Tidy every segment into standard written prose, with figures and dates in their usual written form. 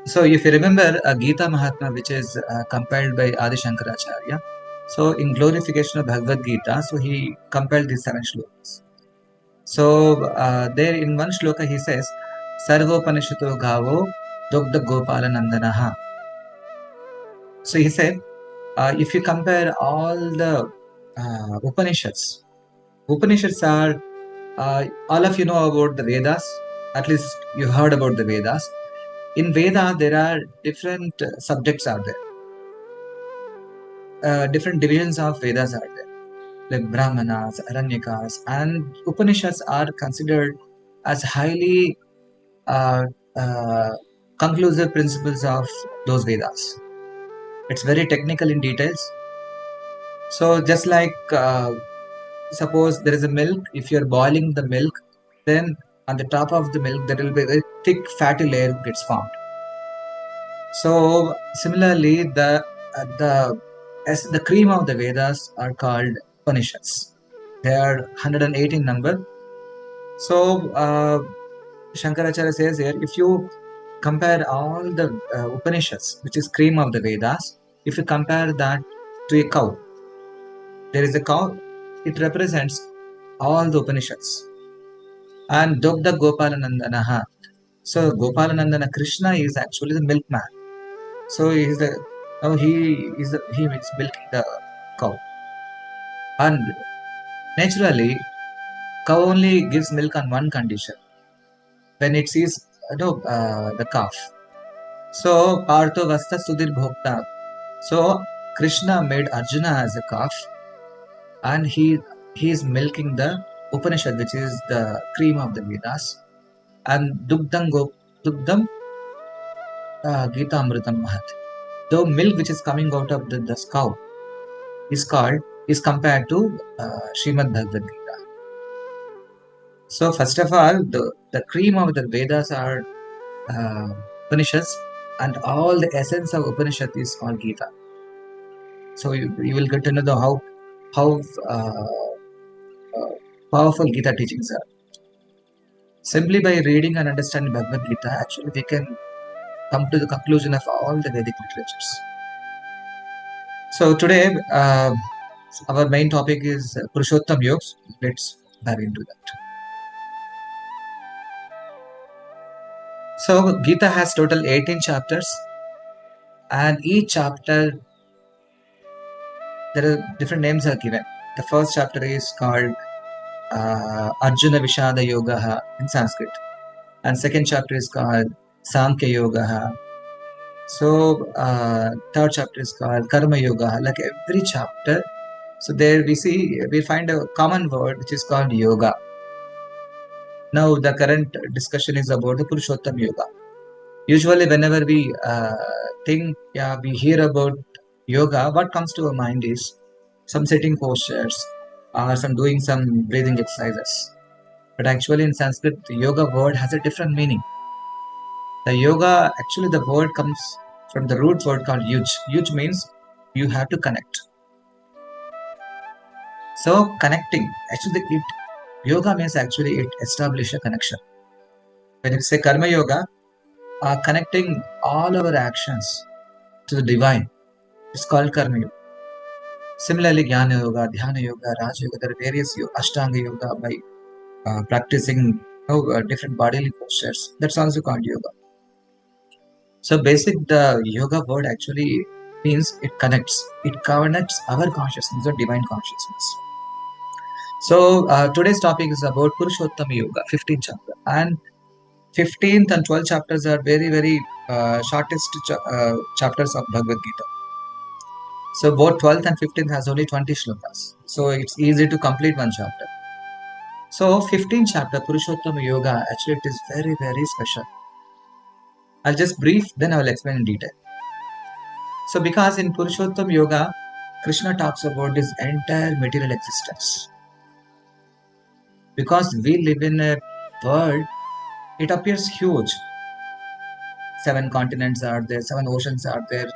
So if you remember Gita Mahatma, which is compiled by Adi Shankaracharya, so in glorification of Bhagavad-gītā, so he compiled these 7 shlokas. So there in one shloka he says, Sarvopanishito gavo dogda gopala nandanaha. So he said, if you compare all the Upanishads are, all of you know about the Vedas, at least you heard about the Vedas. In Veda, there are different subjects are there. Different divisions of Vedas are there, like Brahmanas, Aranyakas, and Upanishads are considered as highly conclusive principles of those Vedas. It's very technical in details. So just like suppose there is a milk, if you're boiling the milk, then on the top of the milk there will be a thick fatty layer gets formed. So similarly, the cream of the Vedas are called Upanishads. They are 108 in number. So Shankaracharya says here, if you compare all the Upanishads, which is cream of the Vedas, if you compare that to a cow, there is a cow, it represents all the Upanishads. And Dogda Gopalanandanaha. So Gopalanandana Krishna is actually the milkman. So he is milking the cow. And naturally, cow only gives milk on one condition, when it sees the calf. So Partho Vasta Sudhir Bhokta. So Krishna made Arjuna as a calf, and he is milking the Upanishad, which is the cream of the Vedas, and Dugdam Gita Amritam Mahat. The milk which is coming out of the cow is compared to Srimad Bhagavad Gita. So first of all, the cream of the Vedas are Upanishads, and all the essence of Upanishad is called Gita. So you will get to know how powerful Gita teachings are. Simply by reading and understanding Bhagavad Gita, actually we can come to the conclusion of all the Vedic literatures. So today, our main topic is Purushottam Yoga. Let's dive into that. So Gita has total 18 chapters, and each chapter there are different names are given. The first chapter is called Arjuna Vishada Yoga in Sanskrit, and second chapter is called Samkhya Yoga. So third chapter is called Karma Yoga. Like every chapter, so there we find a common word which is called yoga. Now the current discussion is about the Purushottam Yoga. Usually whenever we we hear about yoga, what comes to our mind is some sitting postures or doing some breathing exercises. But actually in Sanskrit, the yoga word has a different meaning. The yoga, actually the word comes from the root word called yuj. Yuj means you have to connect. So connecting, actually yoga means actually it establishes a connection. When you say karma yoga, connecting all our actions to the divine, it's called karma yoga. Similarly, jnana yoga, dhyana yoga, raja yoga, there are various ashtanga yoga by practicing different bodily postures. That's also called yoga. So the yoga word actually means it connects our consciousness or divine consciousness. So today's topic is about Purushottam Yoga, 15th chapter, and 15th and 12th chapters are very, very shortest chapters of Bhagavad Gita. So both 12th and 15th has only 20 shlokas. So it's easy to complete one chapter. So 15th chapter, Purushottam Yoga, actually it is very, very special. I'll just brief, then I will explain in detail. So because in Purushottam Yoga, Krishna talks about his entire material existence. Because we live in a world, it appears huge. 7 continents are there, 7 oceans are there,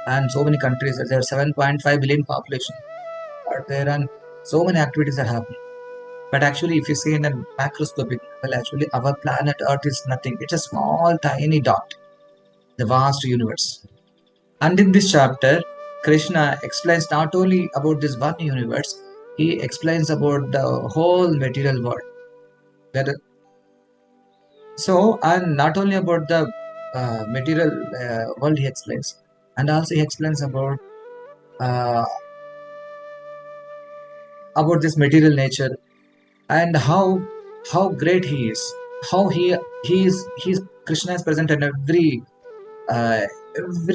and so many countries are there, 7.5 billion population are there, and so many activities are happening. But actually, if you see in a macroscopic level, actually our planet Earth is nothing. It's a small, tiny dot. the vast universe. And in this chapter, Krishna explains not only about this one universe, he explains about the whole material world. And not only about the material world he explains, and also he explains uh, about this material nature and how great he is, how he's Krishna is present in every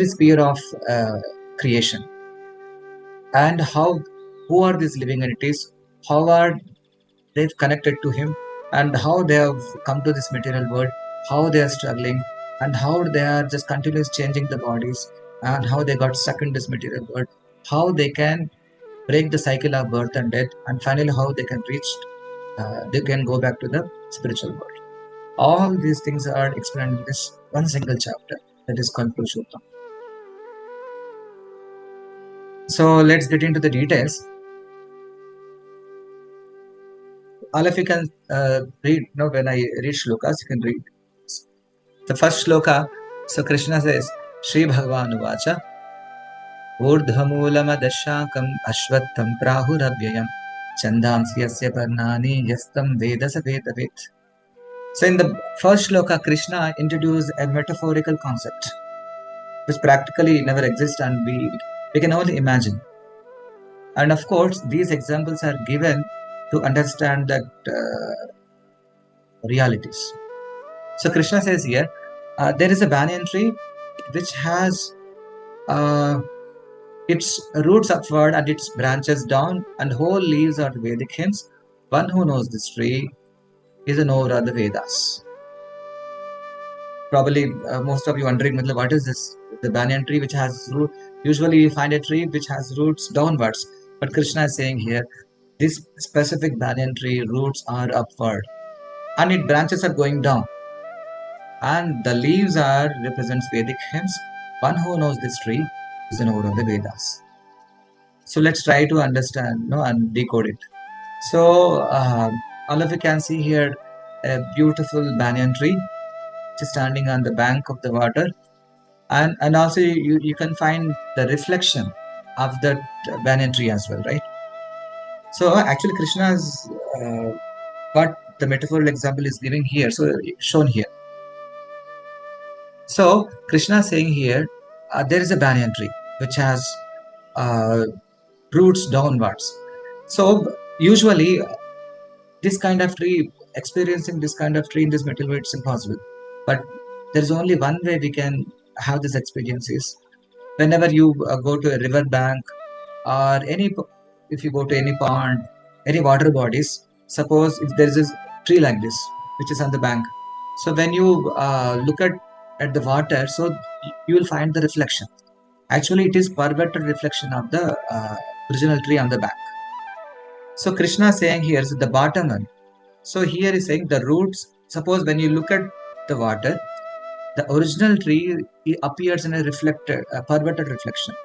sphere of creation, and who are these living entities, how are they've connected to him, and how they have come to this material world, how they are struggling, and how they are just continuously changing the bodies, and how they got stuck in this material world, how they can break the cycle of birth and death, and finally how they can they can go back to the spiritual world. All these things are explained in this one single chapter, that is called Purushottam. So let's get into the details. All of you can read, when I read shlokas, you can read. The first shloka, so Krishna says, Shri Bhagavan Uvacha, Urdhamulamadasyakam Aśvattham Prahurabhyayam Chandamsi Yasya Parnani Yastam Vedasa Vedavet. So in the first shloka, Krishna introduced a metaphorical concept which practically never exists, and we can only imagine. And of course, these examples are given to understand that realities. So Krishna says here, there is a banyan tree which has its roots upward and its branches down, and whole leaves are the Vedic hymns. One who knows this tree is a knower of the Vedas. Probably most of you wondering, what is this? The banyan tree which has root. Usually you find a tree which has roots downwards, but Krishna is saying here, this specific banyan tree roots are upward, and its branches are going down, and the leaves are represents Vedic hymns. One who knows this tree is a knower of the Vedas. So let's try to understand, and decode it. So all of you can see here a beautiful banyan tree which is standing on the bank of the water, and also you can find the reflection of that banyan tree as well, right? So actually Krishna's what the metaphorical example is giving here, so shown here. So Krishna is saying here, there is a banyan tree which has roots downwards. So usually experiencing this kind of tree in this material world is impossible. But there is only one way we can have this experiences. Whenever you go to a river bank, or if you go to any pond, any water bodies, suppose if there is a tree like this which is on the bank, so when you look at the water, so you will find the reflection. Actually it is perverted reflection of the original tree on the bank. So Krishna is saying here, so the bottom one. So here is saying the roots. Suppose when you look at the water, the original tree appears in a perverted reflection.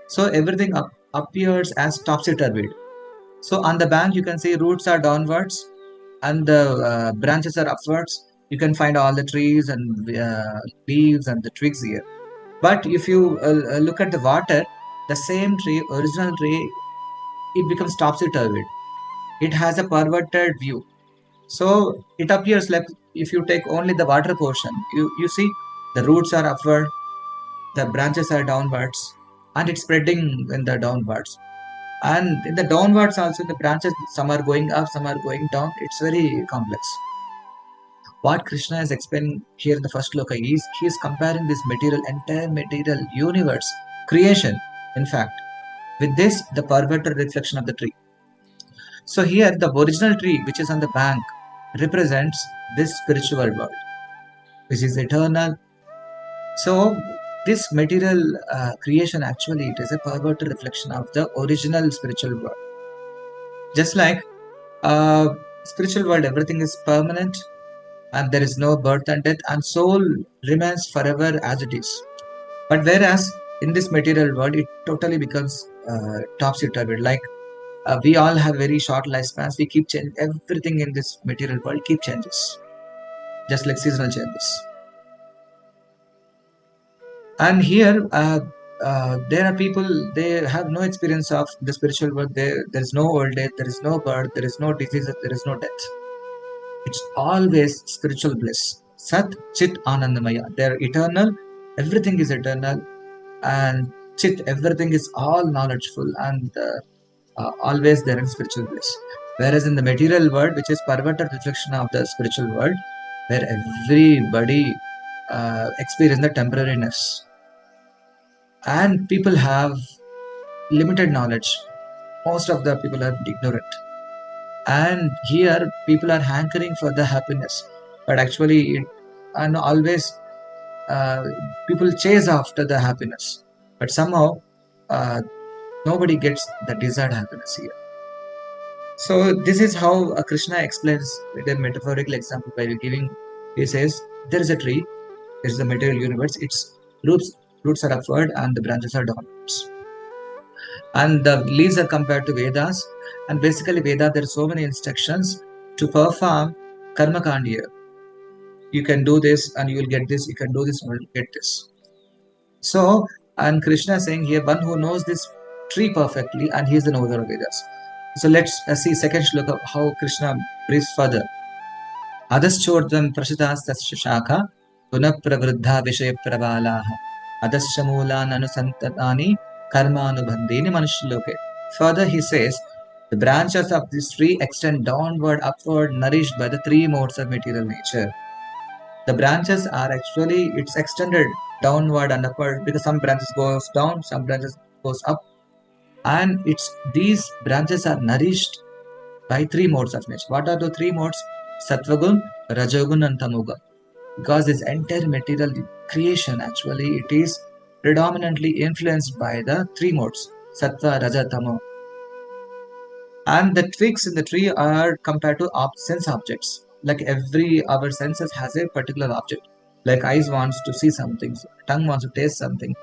So everything appears as topsy-turvy. So on the bank, you can see roots are downwards and the branches are upwards. You can find all the trees and leaves and the twigs here. But if you look at the water, the same tree, original tree, it becomes topsy-turvy. It has a perverted view. So it appears like if you take only the water portion, you see the roots are upward, the branches are downwards, and it's spreading in the downwards. And in the downwards also, the branches, some are going up, some are going down. It's very complex. What Krishna is explaining here in the first sloka is, he is comparing this entire material universe, creation, in fact, with this, the perverted reflection of the tree. So here, the original tree, which is on the bank, represents this spiritual world, which is eternal. So this material creation, actually, it is a perverted reflection of the original spiritual world. Just like spiritual world, everything is permanent, and there is no birth and death, and soul remains forever as it is. But whereas in this material world, it totally becomes topsy-turvy. Like we all have very short lifespans. We keep changing. Everything in this material world keep changes, just like seasonal changes. And here, there are people, they have no experience of the spiritual world. There is no old age, there is no birth, there is no disease, there is no death. It's always spiritual bliss. Sat, Chit, Anandamaya. They're eternal. Everything is eternal. And Chit, everything is all knowledgeful and always there in spiritual bliss. Whereas in the material world, which is perverted reflection of the spiritual world, where everybody experience the temporariness. And people have limited knowledge. Most of the people are ignorant. And here people are hankering for the happiness. But actually, and always people chase after the happiness. But somehow, nobody gets the desired happiness here. So this is how Kṛṣṇa explains with a metaphorical example by giving, he says, there is a tree, there is the material universe, its roots are upward and the branches are downwards. And the leaves are compared to Vedas. And basically Veda, there are so many instructions to perform karma kand here. You can do this and you will get this, you can do this and you will get this. So, and Kṛṣṇa is saying here, one who knows this tree perfectly, and he is the knower of Vedas. So let's see second shloka how Kṛṣṇa briefs further. Adaschodvam prashitastasya shakha punapravruddha vishaya pravalaha adasya moolan anusantatani karma anubandhini manushloke. Further he says, the branches of this tree extend downward, upward, nourished by the three modes of material nature. The branches are actually, it's extended downward and upward because some branches goes down, some branches goes up, and these branches are nourished by three modes of nature. What are the three modes? Sattvagun, Rajogun and Tamogun. Because this entire material creation actually, it is predominantly influenced by the three modes, Sattva, Raja, Tamo. And the twigs in the tree are compared to sense objects. Like our senses has a particular object. Like eyes wants to see something, tongue wants to taste something,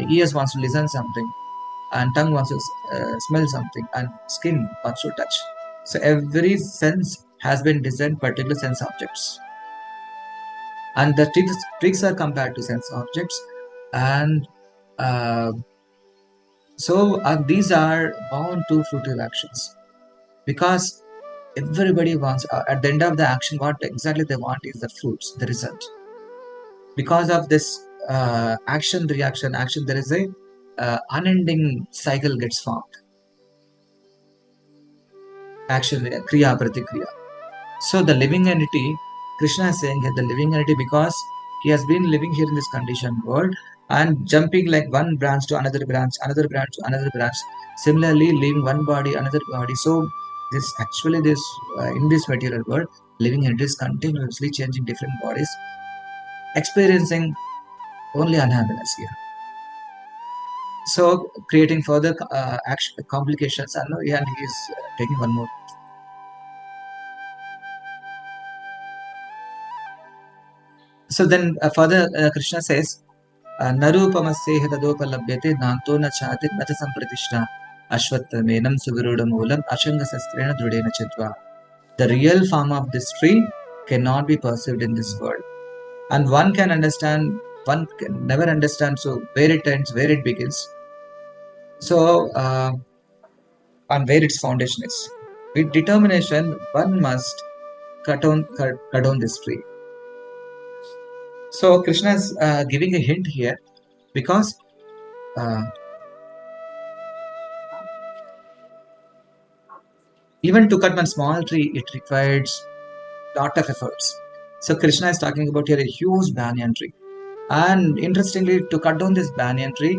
ears wants to listen something, and tongue wants to smell something, and skin wants to touch. So every sense has been designed particular sense objects. And the twigs are compared to sense objects. And these are bound to fruitive actions. Because everybody wants, at the end of the action, what exactly they want is the fruits, the result. Because of this action, reaction, action, there is a unending cycle gets formed. Action, kriya, pratikriya. So the living entity, Kṛṣṇa is saying here, the living entity, because he has been living here in this conditioned world and jumping like one branch to another branch, another branch to another branch, similarly leaving one body, another body. So this actually in this material world, living entity is continuously changing different bodies, experiencing only unhappiness here. So creating further complications. And he is taking one more. So then further Kṛṣṇa says, Narupamasya tadopalabhyate nanto na chati na cha sampratishna Aśvattha menam suviruda moolam ashanga sastrena drudena chitva. The real form of this tree cannot be perceived in this world. And one can never understand so where it ends, where it begins. So and where its foundation is. With determination, one must cut down this tree. So Kṛṣṇa is giving a hint here, because even to cut one small tree, it requires lot of efforts. So Kṛṣṇa is talking about here a huge banyan tree. And interestingly, to cut down this banyan tree,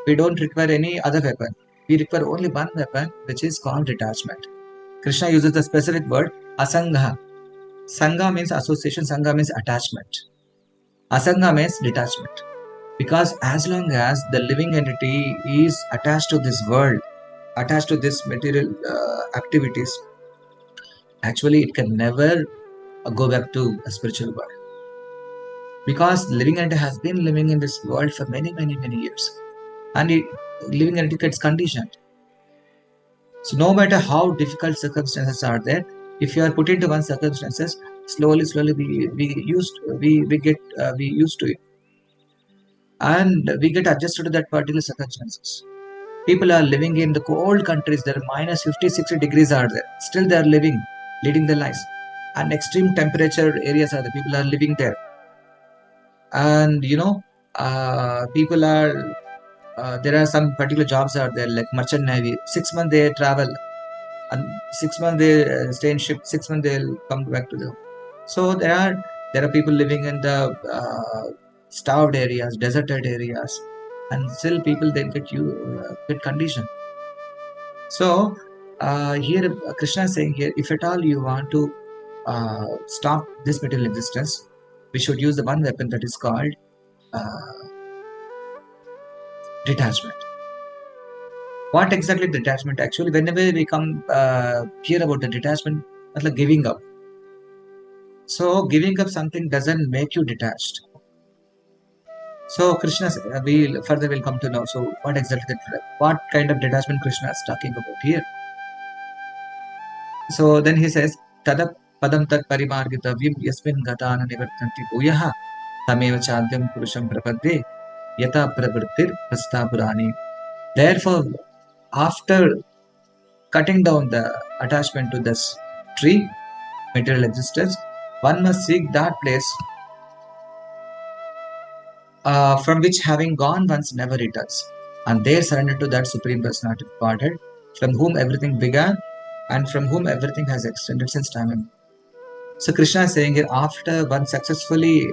we don't require any other weapon. We require only one weapon, which is called detachment. Kṛṣṇa uses the specific word asangha. Sangha means association, sangha means attachment. Asangha means detachment. Because as long as the living entity is attached to this world, attached to this material activities, actually it can never go back to a spiritual world. Because living entity has been living in this world for many years. And living entity gets conditioned. So no matter how difficult circumstances are there, if you are put into one circumstances, slowly we get used to it. and we get adjusted to that particular circumstances. People are living in the cold countries, there are minus 50, 60 degrees are there. Still they are living, leading their lives. And extreme temperature areas are the people are living there. And people are, there are some particular jobs are there, like merchant navy. 6 months they travel, and 6 months they stay in ship, 6 months they'll come back to them. So there are people living in the starved areas, deserted areas, and still people they get conditioned. So here Krishna is saying here, if at all you want to stop this material existence, we should use the one weapon that is called detachment. What exactly detachment? Actually, whenever we come hear about the detachment, it's like giving up. So giving up something doesn't make you detached. So Krishna, we further will come to know. So what exactly what kind of detachment Krishna is talking about here? So then he says, Tadap padam tat parimargitavyam yasmin gatana nivartanti bhuyaha tameva chadyam purusham prapadde yata pravrittir prastha purani. Therefore, after cutting down the attachment to this tree, material existence, one must seek that place from which having gone once never returns, and there surrender to that Supreme Personality of Godhead, from whom everything began and from whom everything has extended since time. So Krishna is saying here, after one successfully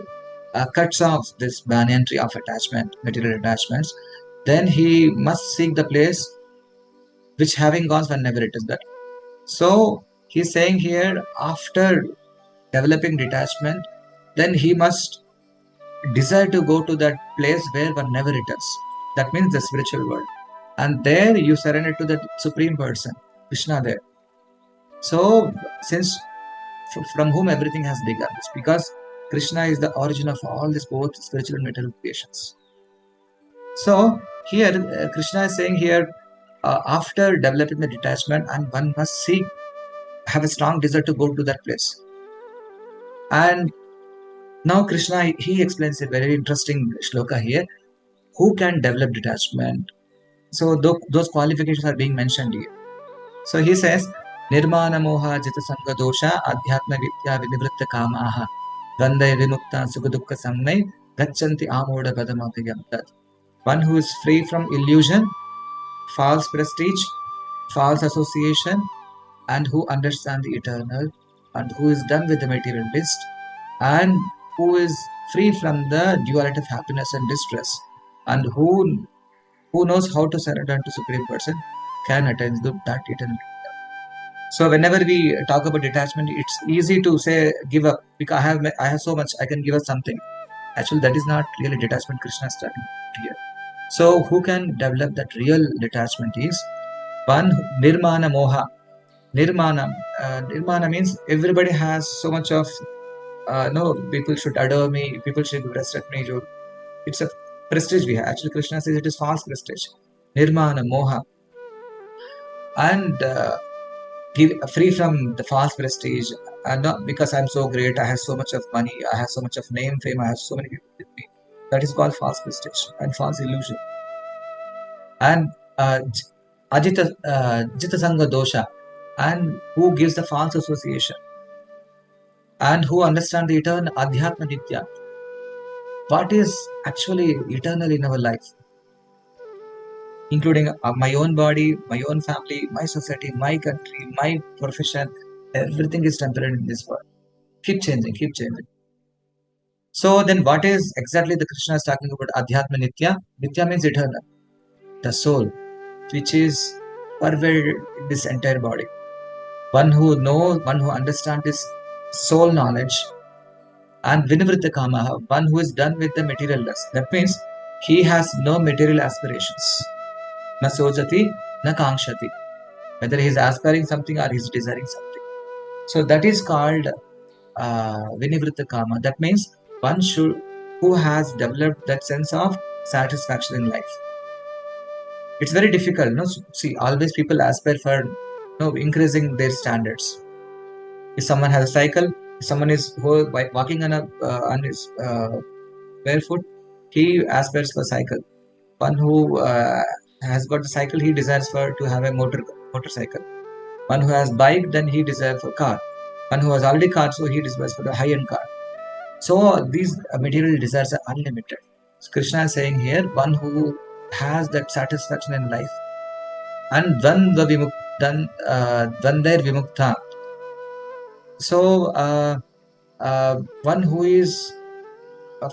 cuts off this banyan tree of attachment, material attachments, then he must seek the place which having gone one never returns back. So he's saying here, after developing detachment, then he must desire to go to that place where one never returns. That means the spiritual world. And there you surrender to that Supreme Person, Krishna there. So, since from whom everything has begun, it's because Krishna is the origin of all this, both spiritual and material creations. So, here Krishna is saying here, after developing the detachment, and one must have a strong desire to go to that place. And now Krishna, he explains a very interesting shloka here. Who can develop detachment? So those qualifications are being mentioned here. So he says, Nirmana moha jita sanga dosha adhyatma vidya vinivritta kamaha dvandaya vimukta sukadukka samnai gachanti amoda padamapiyam. One who is free from illusion, false prestige, false association, and who understands the eternal, and who is done with the materialist, and who is free from the duality of happiness and distress, and who knows how to surrender to Supreme Person, can attain that eternal. So whenever we talk about detachment, it's easy to say give up because I have so much, I can give up something. Actually, that is not really detachment Krishna is talking here. So who can develop that real detachment is one, nirmana moha. Nirmana means everybody has so much of no, people should adore me, people should respect me. It's a prestige we have. Actually, Krishna says it is false prestige. Nirmana moha. And give free from the false prestige, and not because I'm so great, I have so much of money, I have so much of name, fame, I have so many people with me. That is called false prestige and false illusion. And jita sanga dosha, and who gives the false association, and who understand the eternal adhyatma nitya. What is actually eternal in our life, including my own body, my own family, my society, my country, my profession. Everything is temporary in this world. Keep changing, keep changing. So then what is exactly the Krishna is talking about Adhyatma Nitya? Nitya means eternal. The soul, which is pervaded in this entire body. One who knows, one who understands this soul knowledge. And Vinivritta Kamaha, one who is done with the material lust. That means he has no material aspirations. Na sojati, na kangshati. Whether he is aspiring something or he is desiring something. So that is called Vinivritta Kama. That means one who has developed that sense of satisfaction in life. It's very difficult. No, see, always people aspire for increasing their standards. If someone has a cycle, if someone is walking on his barefoot, he aspires for cycle. One who has got the cycle, he desires for to have a motorcycle. One who has bike, then he desires for car. One who has already car, so he desires for the high-end car. So these material desires are unlimited. So Krishna is saying here, one who has that satisfaction in life, and dvandva vimukta. So one who is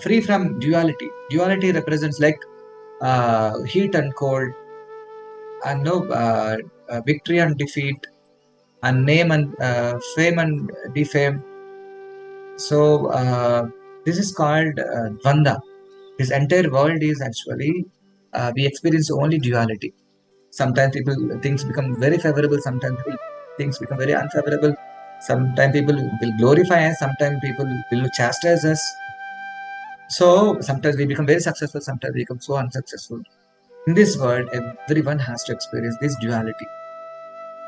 free from duality. Duality represents like heat and cold, and victory and defeat, and name and fame and defame. So this is called dvanda. This entire world is actually we experience only duality. Sometimes things become very favorable. Sometimes things become very unfavorable. Sometimes people will glorify us. Sometimes people will chastise us. So sometimes we become very successful. Sometimes we become so unsuccessful. In this world, everyone has to experience this duality.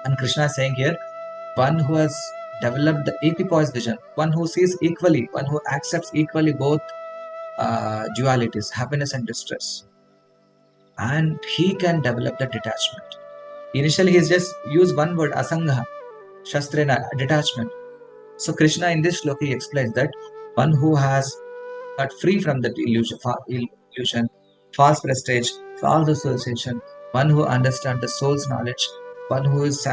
And Krishna is saying here, one who has developed the equipoise vision, one who sees equally, one who accepts equally both dualities, happiness and distress, and he can develop the detachment. Initially, he's just used one word, asangha, shastrena, detachment. So Krishna in this shloka he explains that one who has got free from that illusion, false prestige, false association, one who understands the soul's knowledge, one who is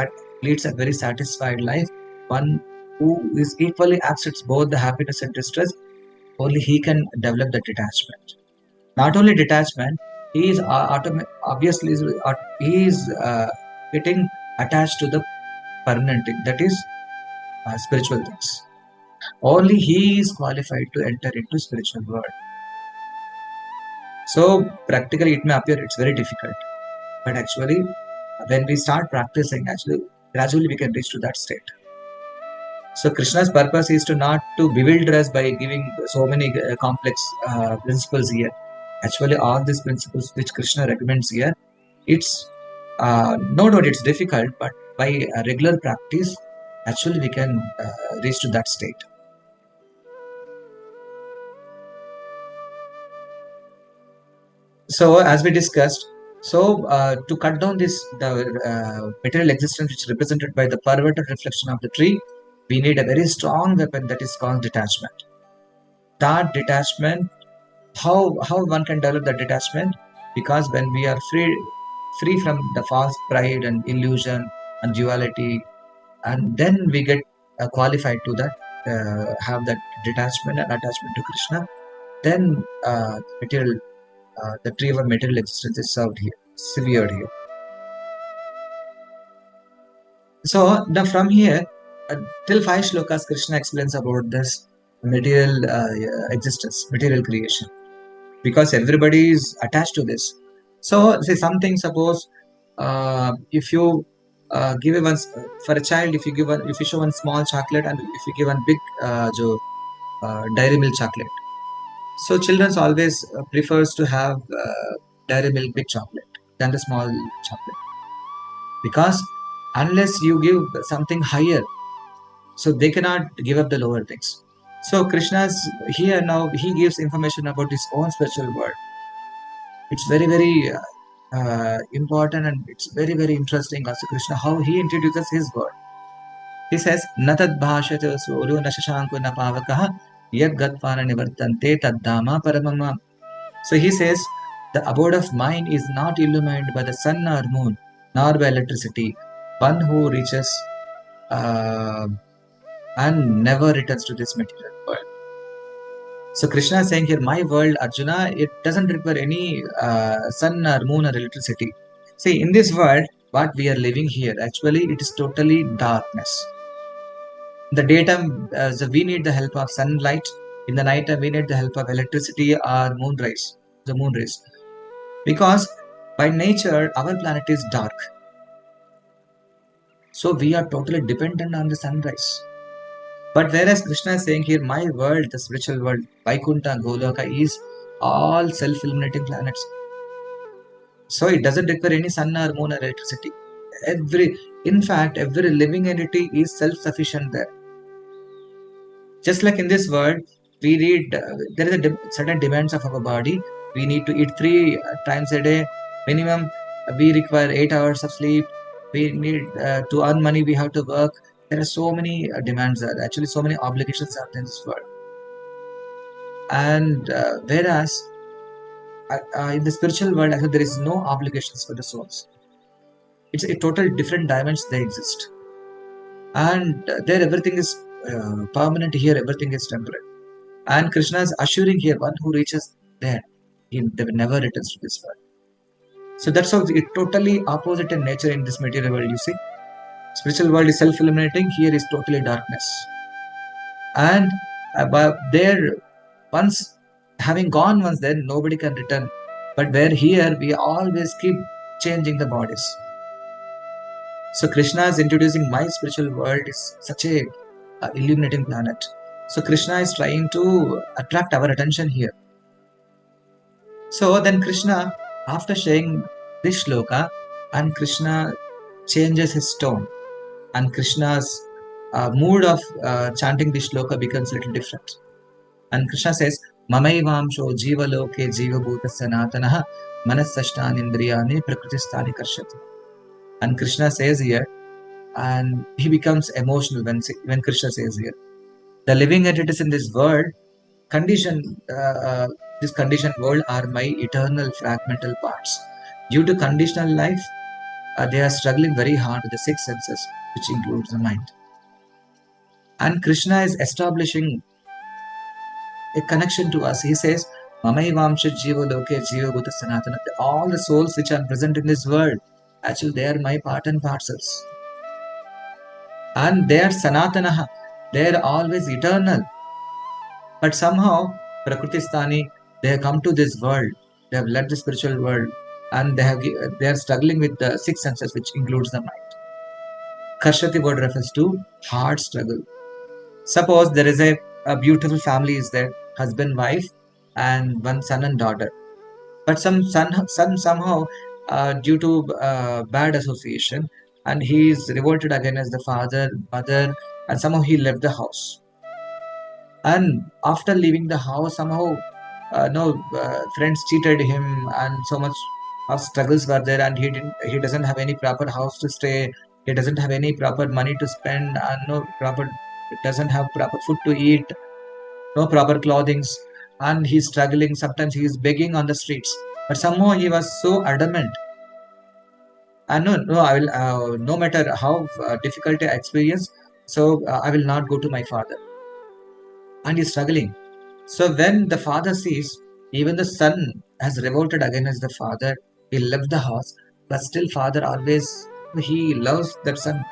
leads a very satisfied life, one who is equally accepts both the happiness and distress, only he can develop the detachment. Not only detachment, he is obviously he is getting attached to the permanent thing, that is spiritual things. Only he is qualified to enter into spiritual world. So practically it may appear it's very difficult, but actually when we start practicing, actually gradually we can reach to that state. So Krishna's purpose is to not to bewilder us by giving so many complex principles here. Actually all these principles which Krishna recommends here, it's no doubt it's difficult, but by regular practice actually we can reach to that state. So as we discussed, so to cut down this the material existence which is represented by the perverted reflection of the tree, we need a very strong weapon that is called detachment. That detachment, how one can develop that detachment? Because when we are free from the false pride and illusion and duality, and then we get qualified to that have that detachment and attachment to Krishna, then material the tree of material existence is severed here. So now from here till 5 shlokas, Krishna explains about this material existence, material creation, because everybody is attached to this. So say something, suppose if you give one for a child, if you show one small chocolate and if you give one big dairy milk chocolate, so children always prefers to have dairy milk big chocolate than the small chocolate, because unless you give something higher, so they cannot give up the lower things. So Krishna's here now, he gives information about his own spiritual world. It's very important, and it's very interesting also Krishna how he introduces his word. He says natad bhashate suru na shashanko na pavakah yad gatvana nivartante taddama paramama. So he says the abode of mind is not illumined by the sun or moon nor by electricity. One who reaches and never returns to this material world. So Krishna is saying here, my world, Arjuna, it doesn't require any sun or moon or electricity. See, in this world, what we are living here, actually, it is totally darkness. In the daytime, so we need the help of sunlight. In the night, we need the help of electricity or moon rays, the moon rays. Because by nature, our planet is dark. So we are totally dependent on the sunrise. But whereas Krishna is saying here, my world, the spiritual world, Vaikuntha, Goloka, is all self-illuminating planets. So it doesn't require any sun or moon or electricity. In fact, every living entity is self-sufficient there. Just like in this world, we read there is certain demands of our body. We need to eat 3 times a day. Minimum, we require 8 hours of sleep. We need to earn money, we have to work. There are so many demands, actually so many obligations are in this world. And whereas in the spiritual world, actually, there is no obligations for the souls. It's a total different dimensions they exist. And there everything is permanent, here everything is temporary. And Krishna is assuring here, one who reaches there, they will never returns to this world. So that's how it's totally opposite in nature in this material world, you see. Spiritual world is self-illuminating, here is totally darkness. And there, once having gone once there, nobody can return. But where here, we always keep changing the bodies. So Krishna is introducing my spiritual world is such a illuminating planet. So Krishna is trying to attract our attention here. So then Krishna, after saying this shloka, and Krishna changes his tone, and Krishna's mood of chanting this shloka becomes a little different. And Krishna says, Mamaivamsho jiva loke jiva bhuta sanatanaha manasashtani indriyani prakristani karshati. And Krishna says here, and he becomes emotional when Krishna says here, the living entities in this world, this conditioned world are my eternal fragmental parts. Due to conditional life, they are struggling very hard with the 6 senses, which includes the mind. And Krishna is establishing a connection to us. He says, Mamaivamsha jiva loke jiva bhuta sanatana. All the souls which are present in this world, actually they are my part and parcels. And they are sanatanaha. They are always eternal. But somehow, Prakristani, they have come to this world. They have left the spiritual world. And they are struggling with the 6 senses, which includes the mind. Karshati word refers to hard struggle. Suppose there is a beautiful family is there, husband, wife, and one son and daughter. But some son somehow, due to bad association, and he is revolted against the father, mother, and somehow he left the house. And after leaving the house, somehow, friends cheated him, and so much of struggles were there, and he doesn't have any proper house to stay. He doesn't have any proper money to spend, and doesn't have proper food to eat, no proper clothing, and he's struggling. Sometimes he is begging on the streets, but somehow he was so adamant. And I will, no matter how difficult I experience, so I will not go to my father. And he's struggling. So when the father sees, even the son has revolted against the father, he left the house, but still father always, he loves that son.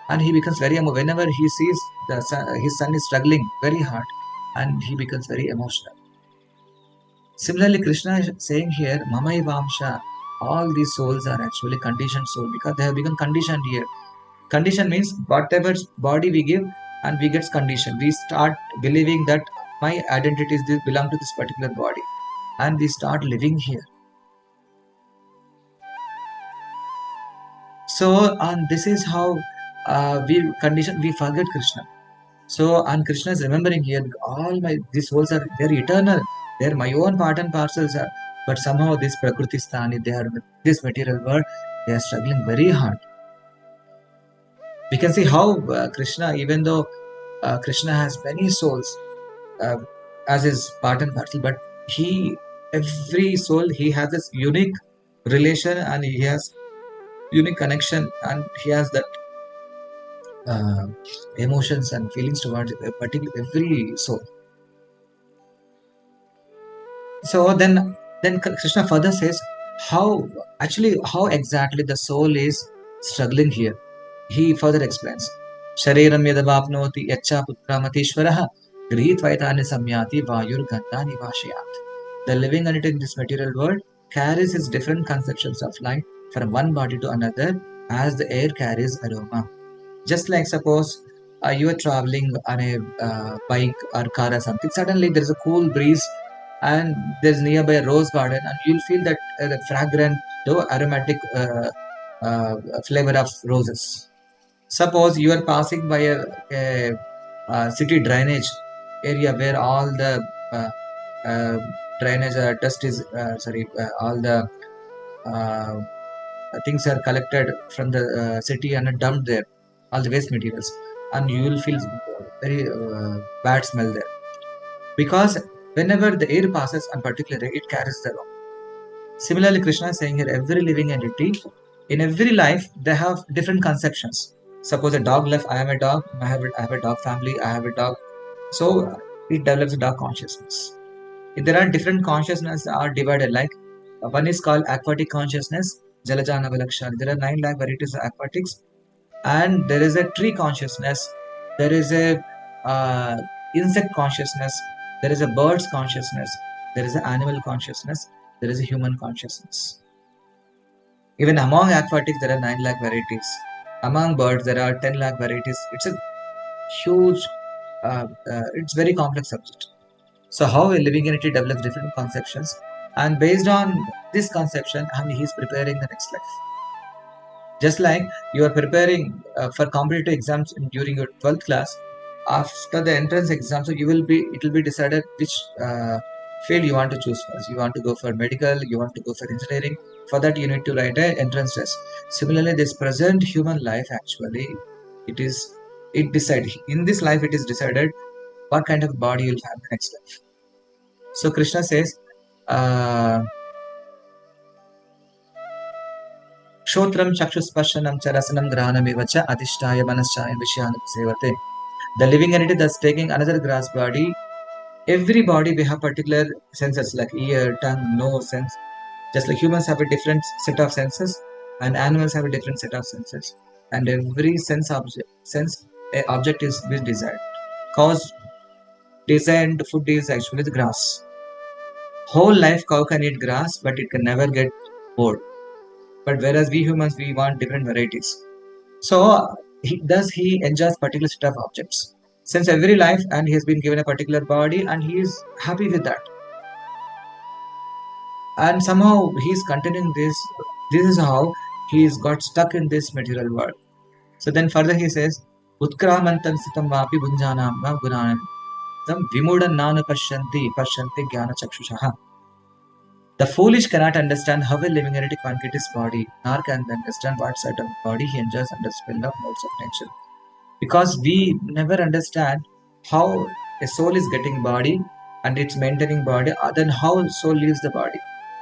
And he becomes very emotional. Whenever he sees his son is struggling very hard, and he becomes very emotional. Similarly, Krishna is saying here, Mamaivamsha, all these souls are actually conditioned souls because they have become conditioned here. Condition means whatever body we give and we get conditioned. We start believing that my identity is this, belong to this particular body, and we start living here. So, and this is how we forget Krishna. So, and Krishna is remembering here, these souls are, they're eternal. They're my own part and parcels. But somehow this Prakriti Sthani, they are this material world, they are struggling very hard. We can see how Krishna, even though Krishna has many souls as his part and parcel, but every soul, he has this unique relation, and he has unique connection, and he has that emotions and feelings towards every soul. So then Krishna further says how exactly the soul is struggling here. He further explains, Shariram yadavapnoti yacha putramatishvaraha grihitvaitani samyati vayur gandhani vashayat. The living entity in this material world carries its different conceptions of life from one body to another as the air carries aroma. Just like suppose you are traveling on a bike or car or something, suddenly there is a cool breeze and there's nearby a rose garden, and you'll feel that the fragrant, though aromatic flavor of roses. Suppose you are passing by a city drainage area where all the drainage, dust is, all the things are collected from the city and dumped there, all the waste materials, and you will feel very bad smell there. Because whenever the air passes, and particularly it carries the aroma. Similarly, Krishna is saying here, every living entity, in every life, they have different conceptions. Suppose a dog life, I am a dog, I have a dog family, I have a dog. So it develops a dog consciousness. If there are different consciousness are divided, like one is called aquatic consciousness, Jalajana Vilakshana. There are 9 lakh varieties of aquatics, and there is a tree consciousness, there is a insect consciousness, there is a bird's consciousness, there is an animal consciousness, there is a human consciousness. Even among aquatics, there are 9 lakh varieties. Among birds, there are 10 lakh varieties. It's a huge, it's very complex subject. So how a living entity develops different conceptions, and based on this conception, he is preparing the next life. Just like you are preparing for competitive exams during your 12th class, after the entrance exam, so it will be decided which field you want to choose first. You want to go for medical, you want to go for engineering. For that, you need to write an entrance test. Similarly, this present human life, actually, it decided in this life, it is decided what kind of body you will have the next life. So Krishna says, Kshotram chakshuspashanam charasanam grahanam cha adhishtaya manaschaya vishyanam sevate. The living entity that's taking another grass body. Every body we have particular senses like ear, tongue, nose, sense. Just like humans have a different set of senses, and animals have a different set of senses. And every object is being desired. Cause designed food is actually the grass. Whole life cow can eat grass, but it can never get bored. But whereas we humans, we want different varieties. So he enjoys particular set of objects since every life, and he has been given a particular body, and he is happy with that. And somehow he is continuing this. This is how he is got stuck in this material world. So then further he says, Utkramantam sitam vapi bunjanam va gunanam tam vimudan nanu pashyanti jnana chakshushaha. The foolish cannot understand how a living entity can get his body, nor can they understand what sort of body he enjoys under the spell of modes of nature. Because we never understand how a soul is getting body and it's maintaining body, then how soul leaves the body.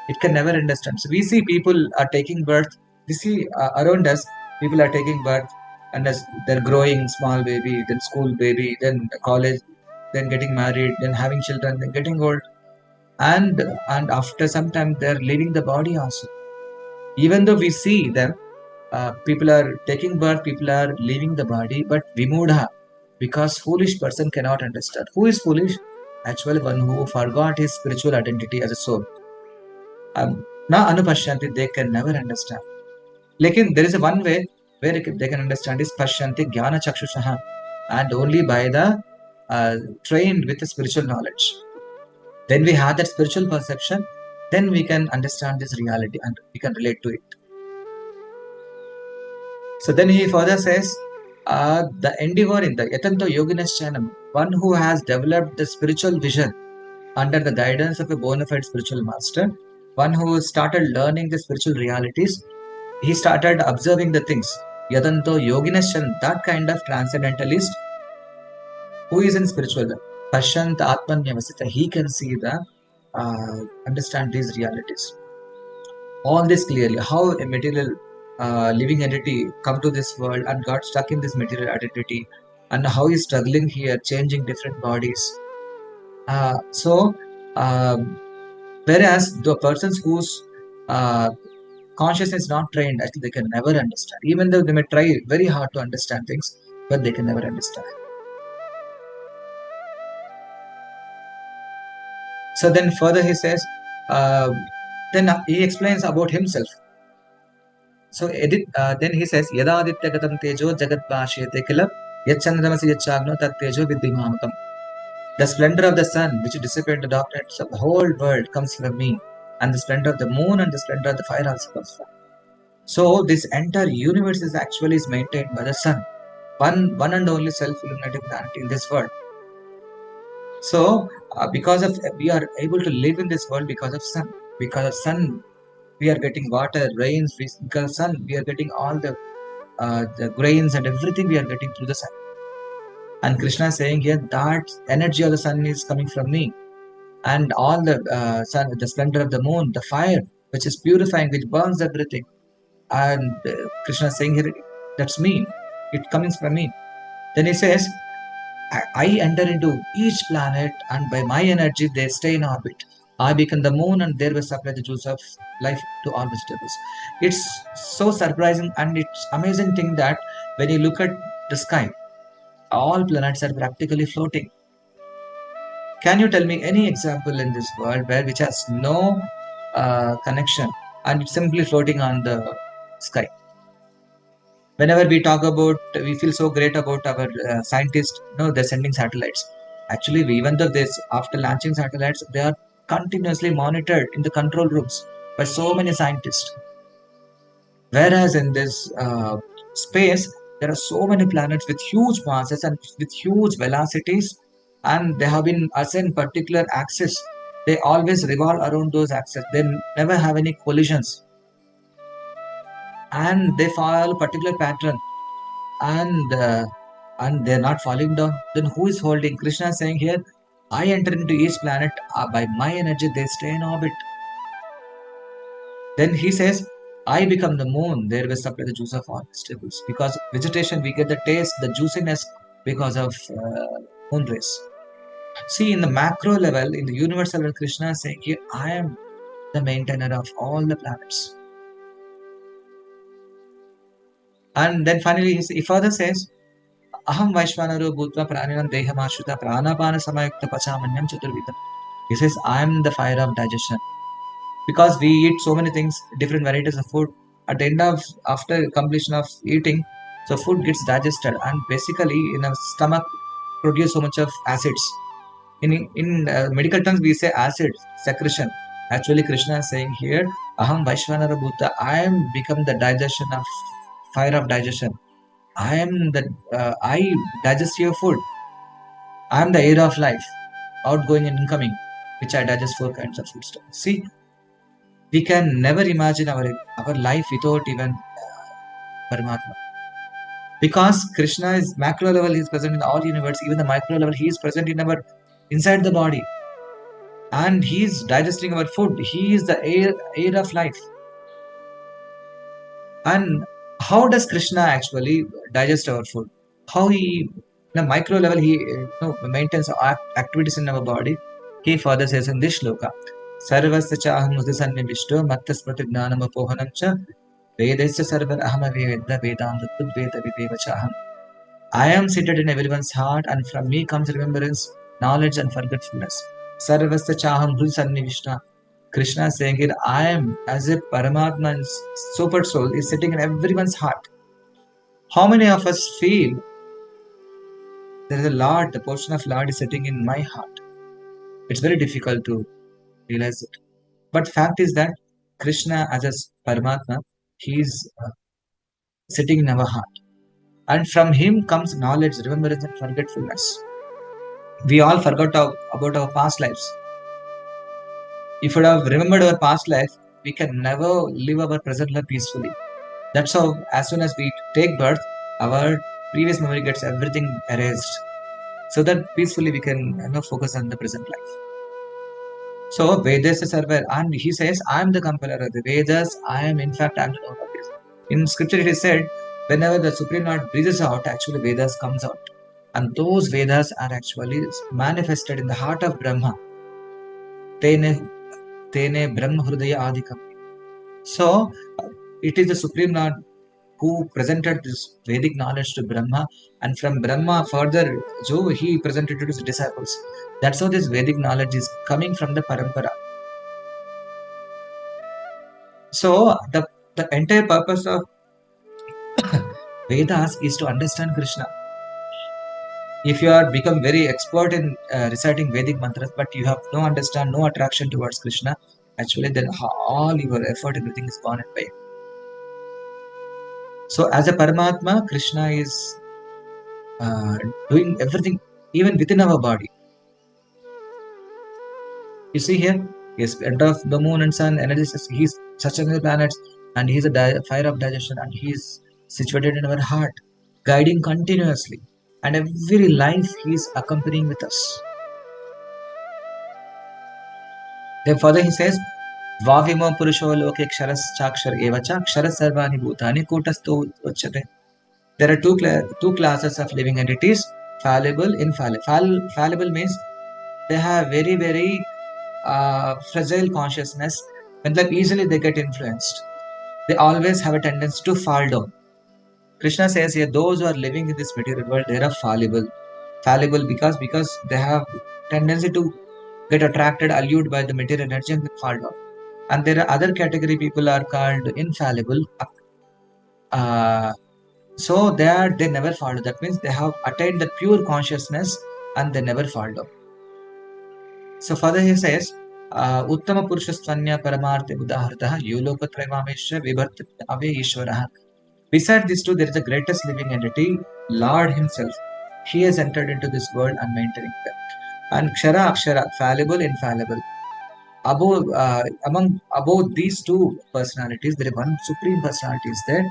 It can never understand. So we see people are taking birth. We see around us, people are taking birth, and as they're growing, small baby, then school baby, then college, then getting married, then having children, then getting old. And after some time, they're leaving the body also. Even though we see them, people are taking birth, people are leaving the body, but vimudha, because foolish person cannot understand. Who is foolish? Actually, one who forgot his spiritual identity as a soul. Na anupashyanti, they can never understand. Lekin there is a one way where they can understand is pashyanti jnana chakshushaha, and only by the trained with the spiritual knowledge. When we have that spiritual perception, then we can understand this reality and we can relate to it. So then he further says, the endeavor in the yatanto yoginashyanam, one who has developed the spiritual vision under the guidance of a bona fide spiritual master, one who started learning the spiritual realities, he started observing the things. Yatanto yoginashyan, that kind of transcendentalist who is in spiritual Pashant Atmanyavasita, he can see the understand these realities. All this clearly, how a material living entity come to this world and got stuck in this material identity, and how he's struggling here, changing different bodies. Whereas the persons whose consciousness is not trained, actually they can never understand. Even though they may try very hard to understand things, but they can never understand. So then further he says, then he explains about himself. So then he says, Yada aditya gatam tejo jagat bhashyate kila yachandramasi yachagno tat tejo viddhimamakam. The splendor of the sun, which dissipate the darkness of the whole world, comes from me. And the splendor of the moon and the splendor of the fire also comes from me. So this entire universe is actually maintained by the sun. One and only self-illuminating planet in this world. So, because of we are able to live in this world because of sun. Because of sun, we are getting water, rains. Because of sun, we are getting all the grains and everything we are getting through the sun. And Krishna is saying here that energy of the sun is coming from me, and all the sun, the splendor of the moon, the fire which is purifying, which burns everything. And Krishna is saying here, that's me. It comes from me. Then he says, I enter into each planet, and by my energy they stay in orbit. I become the moon, and there will supply the juice of life to all vegetables. It's so surprising, and it's amazing thing that when you look at the sky, all planets are practically floating. Can you tell me any example in this world where which has no connection and it's simply floating on the sky? Whenever we talk about, we feel so great about our scientists. No, they're sending satellites. Actually, even though this after launching satellites, they are continuously monitored in the control rooms by so many scientists. Whereas in this space, there are so many planets with huge masses and with huge velocities, and they have been assigned particular axis. They always revolve around those axes. They never have any collisions, and they follow a particular pattern, and they're not falling down. Then who is holding? Krishna is saying here, I enter into each planet by my energy. They stay in orbit. Then he says, I become the moon, there will supply the juice of all vegetables. Because vegetation, we get the taste, the juiciness because of moon rays. See, in the macro level, in the universal level, Krishna is saying here, I am the maintainer of all the planets. And then finally, he further says, Aham Vaishvanaro Bhutva Praninam Dehamashuta Pranapana Samayukta Pachamanyam Chaturvidam. He says, I am the fire of digestion. Because we eat so many things, different varieties of food. At the end of after completion of eating, so food gets digested, and basically in our stomach produce so much of acids. In medical terms, we say acid secretion. Actually, Krishna is saying here, Aham Vaishvanara Bhuta. I am become the digestion of fire of digestion. I am the I digest your food. I am the air of life, outgoing and incoming, which I digest four kinds of food stuff. See, we can never imagine our life without even Paramatma. Because Krishna is macro level, he is present in all universe, even the micro level, he is present in our inside the body. And he is digesting our food. He is the air of life. And how does Krishna actually digest our food? How he, in a micro level, he maintains activities in our body. He further says in this shloka, Sarvasya chaham udhisannivishto mattasmriti gnanam apohanam cha vedasya sarvar ahama veda vedanta tudveda videva chaham. I am seated in everyone's heart, and from me comes remembrance, knowledge, and forgetfulness. Sarvasya chaham udhisannivishto. Krishna is saying it, I am as if Paramatma's super soul is sitting in everyone's heart. How many of us feel there is a Lord, the portion of Lord is sitting in my heart? It's very difficult to realize it. But fact is that Krishna as a Paramatma, he is sitting in our heart. And from him comes knowledge, remembrance, and forgetfulness. We all forgot about our past lives. If we have remembered our past life, we can never live our present life peacefully. That's how, as soon as we take birth, our previous memory gets everything erased, so that peacefully we can focus on the present life. So Vedas is server, and he says, I am the compiler of the Vedas. I am, in fact, I am the Lord of this. In scripture, it is said, whenever the Supreme Lord breathes out, actually Vedas comes out, and those Vedas are actually manifested in the heart of Brahma. Tene Brahma Hrudaya Adikam. So it is the Supreme Lord who presented this Vedic knowledge to Brahma, and from Brahma further, he presented it to his disciples. That's how this Vedic knowledge is coming from the Parampara. So the entire purpose of Vedas is to understand Krishna. If you are become very expert in reciting Vedic mantras, but you have no understand, no attraction towards Krishna, actually then all your effort, everything is gone in vain. So as a Paramatma, Krishna is doing everything even within our body. You see here, he is center of the moon and sun, energies, he's such a planets, and he's a fire of digestion, and he's situated in our heart, guiding continuously. And every life he's accompanying with us. Then further he says, Vavimo Purusho Loke Ksharas Chakshar Evacha Ksharas Sarvani Bhutani Kutasto Uchate. There are two classes of living entities, fallible, infallible. Fallible means they have very, very fragile consciousness, and like easily they get influenced. They always have a tendency to fall down. Krishna says here, those who are living in this material world, they are fallible. Fallible because they have tendency to get attracted, allured by the material energy and fall down. And there are other category people are called infallible. So they never fall down. That means they have attained the pure consciousness and they never fall down. So further he says, Uttama Puruṣottama Paramartha Udahartah Yulokatrayamesha Vibharta Ave Ishvaraha. Beside these two, there is the greatest living entity, Lord Himself. He has entered into this world and maintaining them. And Kshara Akshara, fallible, infallible. Above these two personalities, there is one Supreme Personality is there.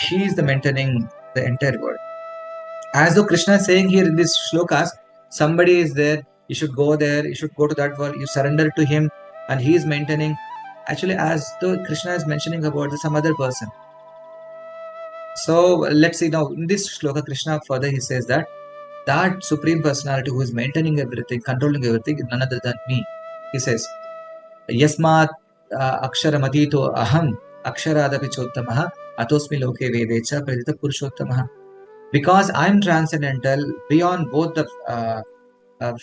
He is the maintaining the entire world. As though Krishna is saying here in this shlokas, somebody is there, you should go there, you should go to that world, you surrender to him, and he is maintaining. Actually, as though Krishna is mentioning about some other person. So let's see now in this shloka, Krishna further he says that Supreme Personality who is maintaining everything, controlling everything, is none other than me. He says, Yasmat aksharamadito aham aksharadapi chottamaha atosmi loke vedecha pradita Puruṣottamaha. Because I am transcendental beyond both the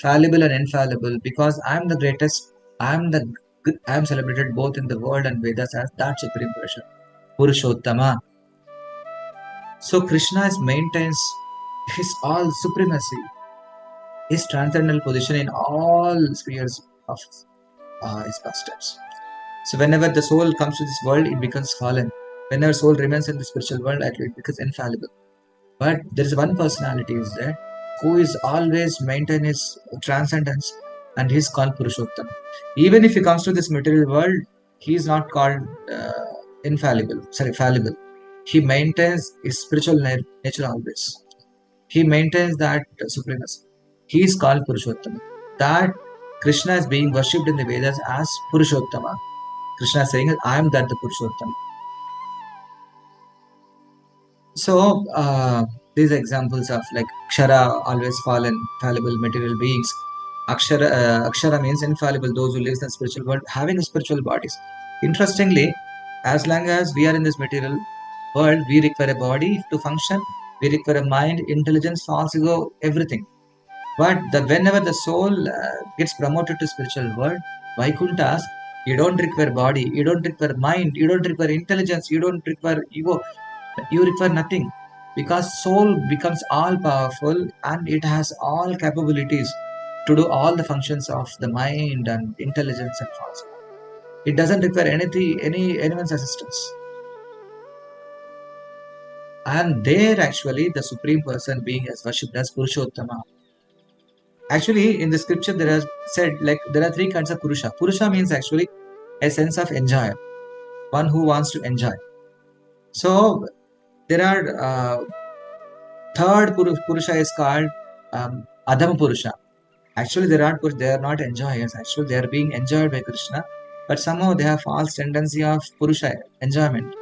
fallible and infallible, because I am the greatest, I am celebrated both in the world and Vedas as that Supreme Person, Puruṣottama. So Krishna maintains his all supremacy, his transcendental position in all spheres of his pastimes. So whenever the soul comes to this world, it becomes fallen. Whenever soul remains in the spiritual world, actually it becomes infallible. But there is one personality is there who is always maintain his transcendence, and he is called Puruṣottama. Even if he comes to this material world, he is not called fallible. He maintains his spiritual nature always. He maintains that supremacy. He is called Puruṣottama. That Krishna is being worshipped in the Vedas as Puruṣottama. Krishna is saying, I am that the Puruṣottama. So these examples of like Kshara, always fallen, fallible material beings. Akshara means infallible, those who live in the spiritual world, having spiritual bodies. Interestingly, as long as we are in this material world, we require a body to function, we require a mind, intelligence, false ego, everything. But whenever the soul gets promoted to spiritual world, Vaikunthas, you don't require body, you don't require mind, you don't require intelligence, you don't require ego, you require nothing, because soul becomes all powerful and it has all capabilities to do all the functions of the mind and intelligence and false. It doesn't require anyone's assistance. And there actually the Supreme Person being as worshipped as Puruṣottama. Actually in the scripture there is said like there are three kinds of Purusha. Purusha means actually a sense of enjoy, one who wants to enjoy. So there are third Purusha is called Adhama Purusha. Actually they are not enjoyers. Actually they are being enjoyed by Krishna, but somehow they have false tendency of Purusha, enjoyment.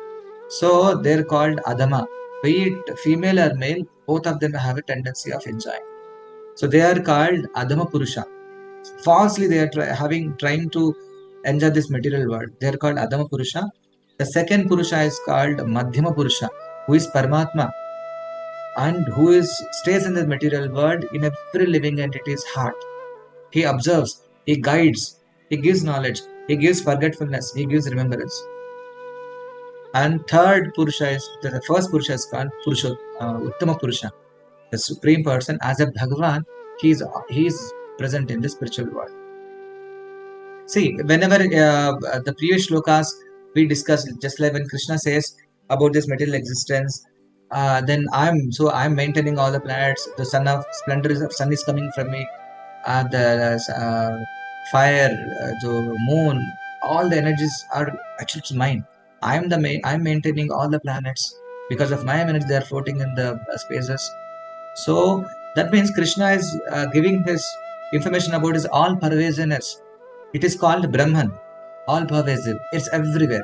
So they're called Adhama. Be it female or male, both of them have a tendency of enjoying. So they are called Adhama Purusha. Falsely they are trying to enjoy this material world. They are called Adhama Purusha. The second Purusha is called Madhyama Purusha, who is Paramatma, and who stays in the material world in every living entity's heart. He observes, he guides, he gives knowledge, he gives forgetfulness, he gives remembrance. And third Purusha is, the first Purusha is called Uttama Purusha. The Supreme Person, as a Bhagavan, he is present in the spiritual world. See, whenever the previous shlokas we discussed, just like when Krishna says about this material existence, then I'm maintaining all the planets. The sun is coming from me. The fire, the moon, all the energies are actually it's mine. I'm maintaining all the planets. Because of my energy, they are floating in the spaces. So that means Krishna is giving his information about his all pervasiveness. It is called Brahman, all pervasive. It's everywhere.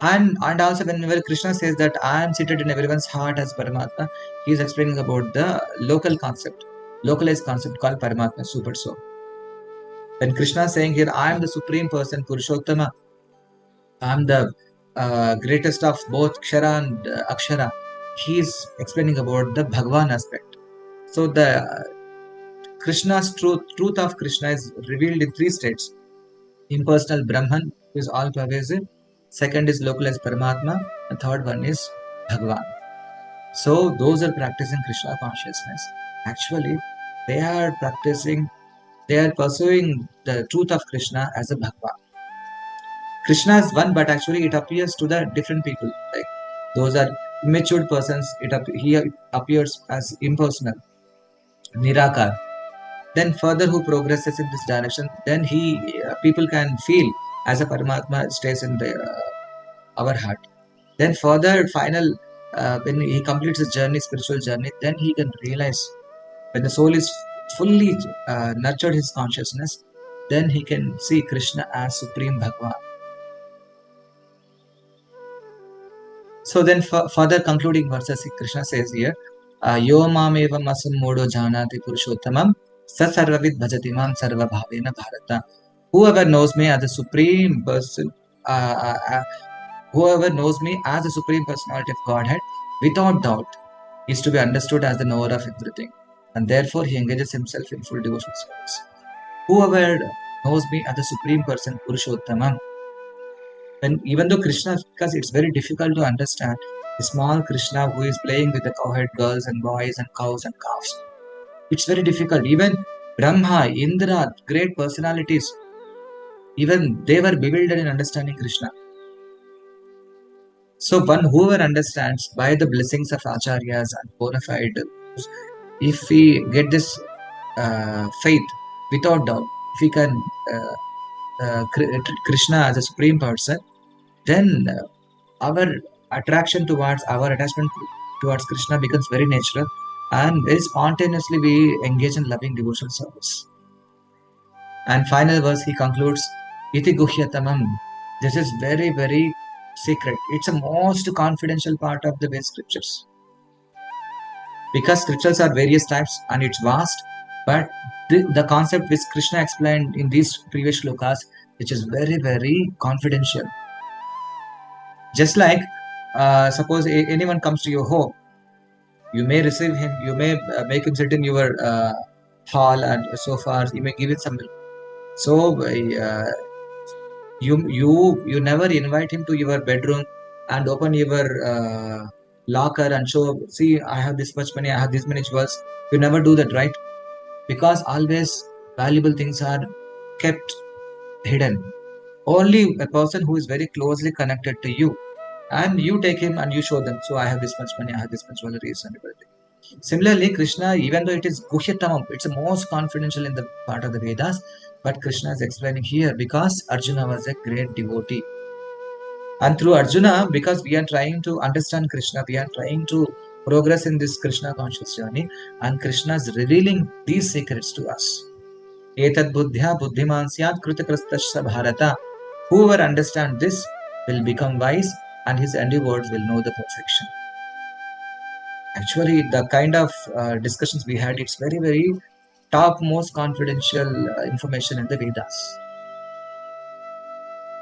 And also whenever Krishna says that I am seated in everyone's heart as Paramatma, he is explaining about the localized concept called Paramatma, Super Soul. When Krishna is saying here, I am the Supreme Person, Purushotama, I am the greatest of both Kṣara and Akshara, he is explaining about the Bhagavan aspect. So the Krishna's truth of Krishna is revealed in three states. Impersonal Brahman, who is all pervasive. Second is localized Paramatma. And third one is Bhagavan. So those are practicing Krishna consciousness. Actually, they are pursuing the truth of Krishna as a Bhagavan. Krishna is one, but actually it appears to the different people. Like those are immature persons. He appears as impersonal, Nirakar. Then further who progresses in this direction, then people can feel as a Paramatma stays in our heart. Then further final, when he completes his journey, spiritual journey, then he can realize when the soul is fully nurtured his consciousness, then he can see Krishna as Supreme Bhagavan. So then further concluding verses, Krishna says here, Yo mamevam asam modo janati Purushottamam Sasarvavid bhajati mam sarva bhavena bharata. Whoever knows me as the Supreme Person, whoever knows me as the Supreme Personality of Godhead, without doubt, is to be understood as the knower of everything. And therefore, he engages himself in full devotional service. Whoever knows me as the Supreme Person, Purushottamam, and even though Krishna, because it's very difficult to understand the small Krishna who is playing with the cowherd girls and boys and cows and calves. It's very difficult. Even Brahma, Indra, great personalities, even they were bewildered in understanding Krishna. So one whoever understands by the blessings of acharyas and bona fide, if we get this faith without doubt, if we can Krishna as a supreme person, then our attraction towards our attachment towards Krishna becomes very natural, and very spontaneously we engage in loving devotional service. And final verse he concludes, Iti Guhyatamam. This is very, very secret. It's a most confidential part of the Veda scriptures. Because scriptures are various types and it's vast, but the concept which Krishna explained in these previous shlokas, which is very, very confidential. Just like, suppose anyone comes to your home, you may receive him, you may make him sit in your hall and so far, you may give it some milk. So you never invite him to your bedroom and open your locker and show, see, I have this much money, I have this many jewels. You never do that, right? Because always valuable things are kept hidden. Only a person who is very closely connected to you, and you take him and you show them, so I have this much money, I have this much jewelry and everything. Similarly, Krishna, even though it is Guhyatamam, it's the most confidential in the part of the Vedas, but Krishna is explaining here because Arjuna was a great devotee. And through Arjuna, because we are trying to understand Krishna, we are trying to progress in this Krishna conscious journey, and Krishna is revealing these secrets to us. Etad buddhya buddhiman syat kritakrastasya bharata. Whoever understands this will become wise, and his endeavors will know the perfection. Actually, the kind of discussions we had, it's very, very top most confidential information in the Vedas.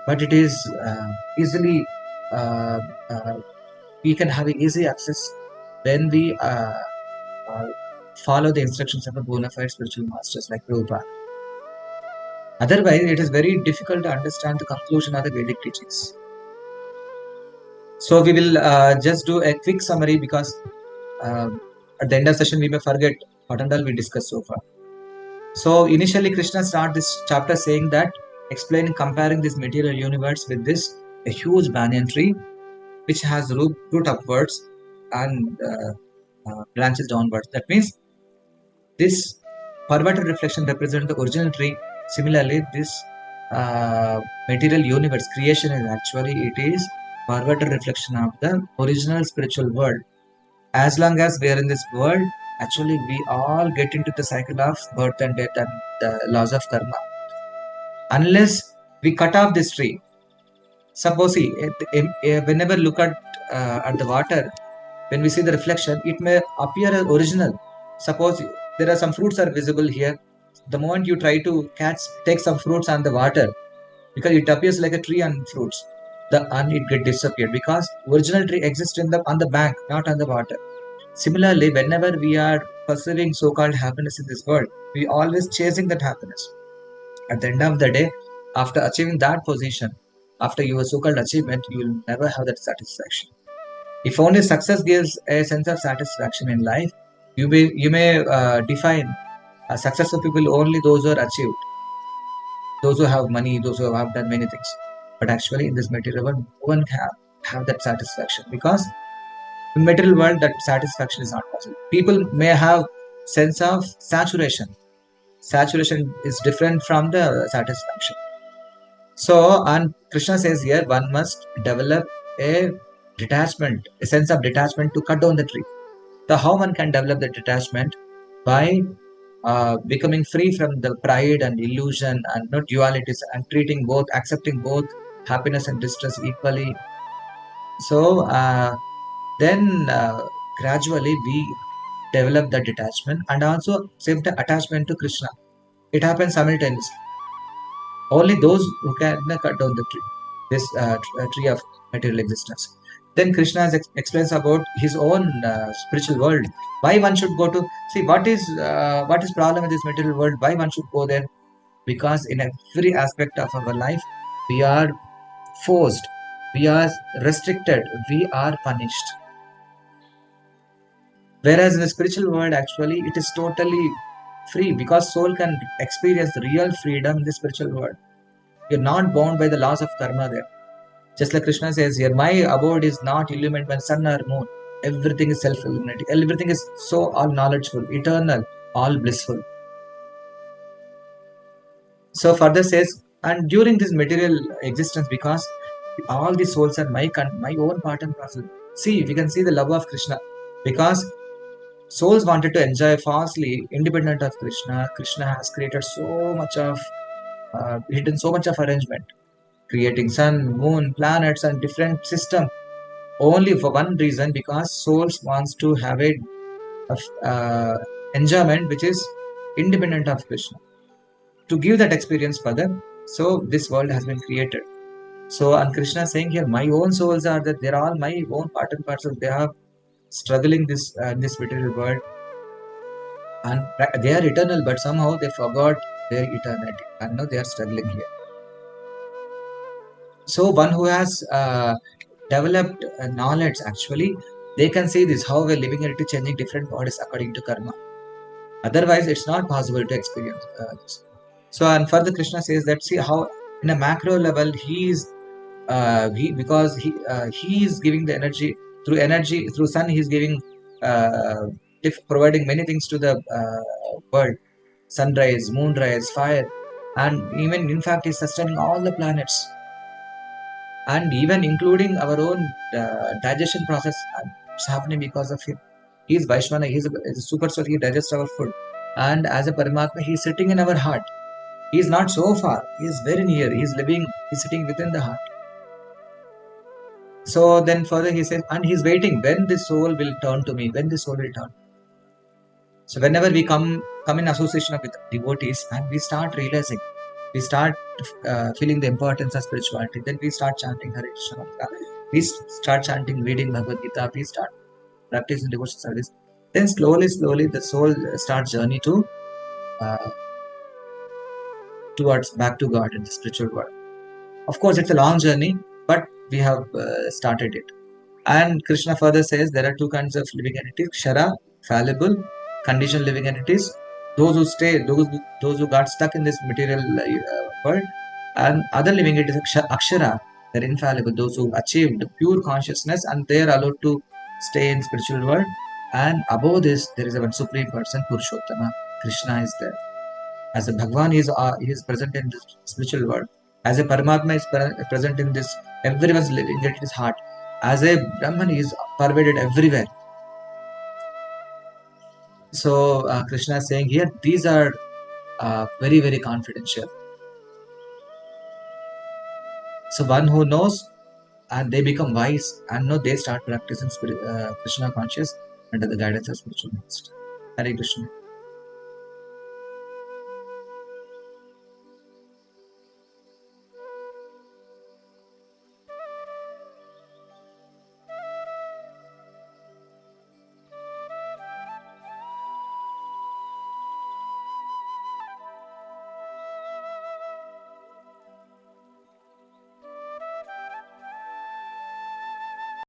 But it is easily, we can have easy access when we follow the instructions of a bona fide spiritual masters like Prabhupada. Otherwise, it is very difficult to understand the conclusion of the Vedic teachings. So we will just do a quick summary because at the end of session we may forget what and all we discussed so far. So initially Krishna started this chapter saying that, comparing this material universe with this, a huge banyan tree which has root upwards and branches downwards. That means this perverted reflection represents the original tree. Similarly, this material universe creation is actually it is perverted reflection of the original spiritual world. As long as we are in this world, actually we all get into the cycle of birth and death and the laws of karma. Unless we cut off this tree, suppose see, whenever look at the water, when we see the reflection, it may appear as original. Suppose there are some fruits are visible here. The moment you try to take some fruits on the water, because it appears like a tree and fruits, and it get disappeared because original tree exists on the bank, not on the water. Similarly, whenever we are pursuing so-called happiness in this world, we always chasing that happiness. At the end of the day, after achieving that position, after your so-called achievement, you will never have that satisfaction. If only success gives a sense of satisfaction in life, you may define successful people only those who are achieved, those who have money, those who have done many things. But actually, in this material world, no one can have that satisfaction because in material world, that satisfaction is not possible. People may have sense of saturation. Saturation is different from the satisfaction. So, and Krishna says here, one must develop a detachment, a sense of detachment to cut down the tree. So, how one can develop the detachment? By becoming free from the pride and illusion and not dualities and treating both, accepting both happiness and distress equally. So, then gradually we develop the detachment and also same time attachment to Krishna. It happens simultaneously. Only those who can cut down the tree, this tree of material existence. Then Krishna explains about his own spiritual world. Why one should go to see what is problem with this material world? Why one should go there? Because in every aspect of our life, we are forced, we are restricted, we are punished. Whereas in the spiritual world, actually, it is totally free because soul can experience real freedom in the spiritual world. You're not bound by the laws of karma there. Just like Krishna says here, my abode is not illumined by sun or moon. Everything is self-illuminating. Everything is so all knowledgeful, eternal, all blissful. So further says, and during this material existence, because all the souls are my own part and parcel. See, we can see the love of Krishna because souls wanted to enjoy falsely, independent of Krishna. Krishna has created so much of, hidden so much of arrangement, creating sun, moon, planets, and different system only for one reason, because souls wants to have a enjoyment which is independent of Krishna. To give that experience further, so this world has been created. So, and Krishna saying here, my own souls are that they're all my own part and parcel. They are struggling this material world, and they are eternal, but somehow they forgot their eternity, and now they are struggling here. So, one who has developed knowledge, actually, they can see this how we're living entity changing different bodies according to karma. Otherwise, it's not possible to experience this. So, and further, Krishna says that see how in a macro level he is because he is giving the energy through sun. He is giving providing many things to the world: sunrise, moonrise, fire, and even in fact, he's sustaining all the planets. And even including our own digestion process is happening because of him. He is Vaishvana, he is a super soul, he digests our food. And as a Paramatma, he is sitting in our heart. He is not so far, he is very near, he is living, he is sitting within the heart. So then further he says, and he is waiting when the soul will turn to me, when the soul will turn. So whenever we come in association with devotees and we start realizing, we start feeling the importance of spirituality, then we start chanting Hare Krishna, we start chanting, reading Bhagavad-gītā, we start practicing devotional service. Then slowly the soul starts journey to towards back to God in the spiritual world. Of course, it's a long journey, but we have started it. And Krishna further says there are two kinds of living entities: Kshara, fallible, conditioned living entities. Those who stay, those who got stuck in this material world, and other living entities, Akshara, they're infallible. Those who achieved pure consciousness and they are allowed to stay in spiritual world. And above this, there is a one supreme person, Purushotama, Krishna is there. As a Bhagwan he is present in this spiritual world. As a Paramatma is present in this, everyone's living in his heart. As a Brahman he is pervaded everywhere. So Krishna is saying here, these are very, very confidential. So one who knows and they become wise and they start practicing Krishna conscious under the guidance of spiritual master. Hare Krishna.